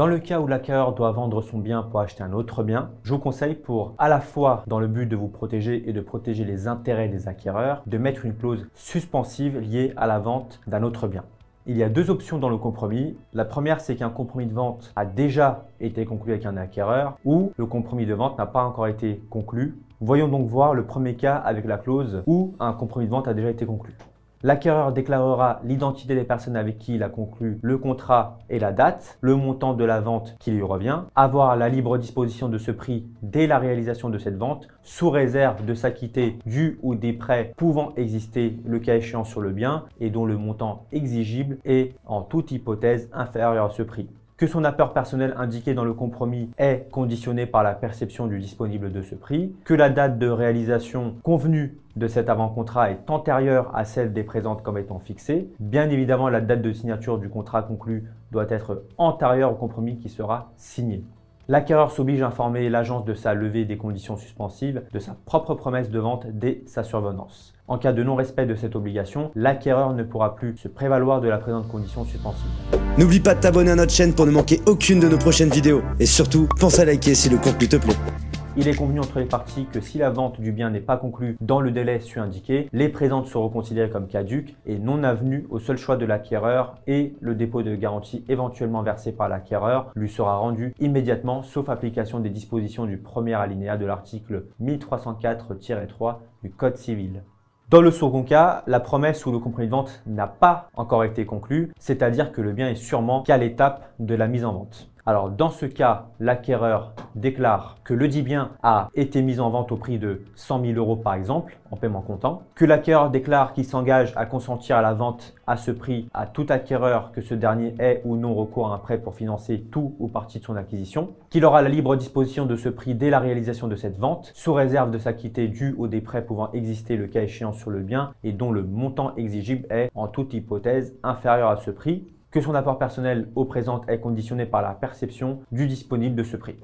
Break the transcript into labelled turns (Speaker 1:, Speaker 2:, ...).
Speaker 1: Dans le cas où l'acquéreur doit vendre son bien pour acheter un autre bien, je vous conseille pour à la fois dans le but de vous protéger et de protéger les intérêts des acquéreurs, de mettre une clause suspensive liée à la vente d'un autre bien. Il y a deux options dans le compromis. La première, c'est qu'un compromis de vente a déjà été conclu avec un acquéreur ou le compromis de vente n'a pas encore été conclu. Voyons donc voir le premier cas avec la clause où un compromis de vente a déjà été conclu. L'acquéreur déclarera l'identité des personnes avec qui il a conclu le contrat et la date, le montant de la vente qui lui revient, avoir la libre disposition de ce prix dès la réalisation de cette vente, sous réserve de s'acquitter du ou des prêts pouvant exister le cas échéant sur le bien et dont le montant exigible est en toute hypothèse inférieur à ce prix. Que son apport personnel indiqué dans le compromis est conditionné par la perception du disponible de ce prix, que la date de réalisation convenue de cet avant-contrat est antérieure à celle des présentes comme étant fixée. Bien évidemment, la date de signature du contrat conclu doit être antérieure au compromis qui sera signé. L'acquéreur s'oblige à informer l'agence de sa levée des conditions suspensives de sa propre promesse de vente dès sa survenance. En cas de non-respect de cette obligation, l'acquéreur ne pourra plus se prévaloir de la présente condition suspensive.
Speaker 2: N'oublie pas de t'abonner à notre chaîne pour ne manquer aucune de nos prochaines vidéos. Et surtout, pense à liker si le contenu te plaît.
Speaker 1: Il est convenu entre les parties que si la vente du bien n'est pas conclue dans le délai su-indiqué, les présentes seront considérées comme caduques et non avenues au seul choix de l'acquéreur et le dépôt de garantie éventuellement versé par l'acquéreur lui sera rendu immédiatement sauf application des dispositions du premier alinéa de l'article 1304-3 du Code civil. Dans le second cas, la promesse ou le compromis de vente n'a pas encore été conclu, c'est-à-dire que le bien est sûrement qu'à l'étape de la mise en vente. Alors dans ce cas, l'acquéreur déclare que le dit bien a été mis en vente au prix de 100 000 € par exemple, en paiement comptant, que l'acquéreur déclare qu'il s'engage à consentir à la vente à ce prix à tout acquéreur que ce dernier ait ou non recours à un prêt pour financer tout ou partie de son acquisition, qu'il aura la libre disposition de ce prix dès la réalisation de cette vente, sous réserve de s'acquitter du ou des prêts pouvant exister le cas échéant sur le bien et dont le montant exigible est en toute hypothèse inférieur à ce prix, que son apport personnel au présent est conditionné par la perception du disponible de ce prix.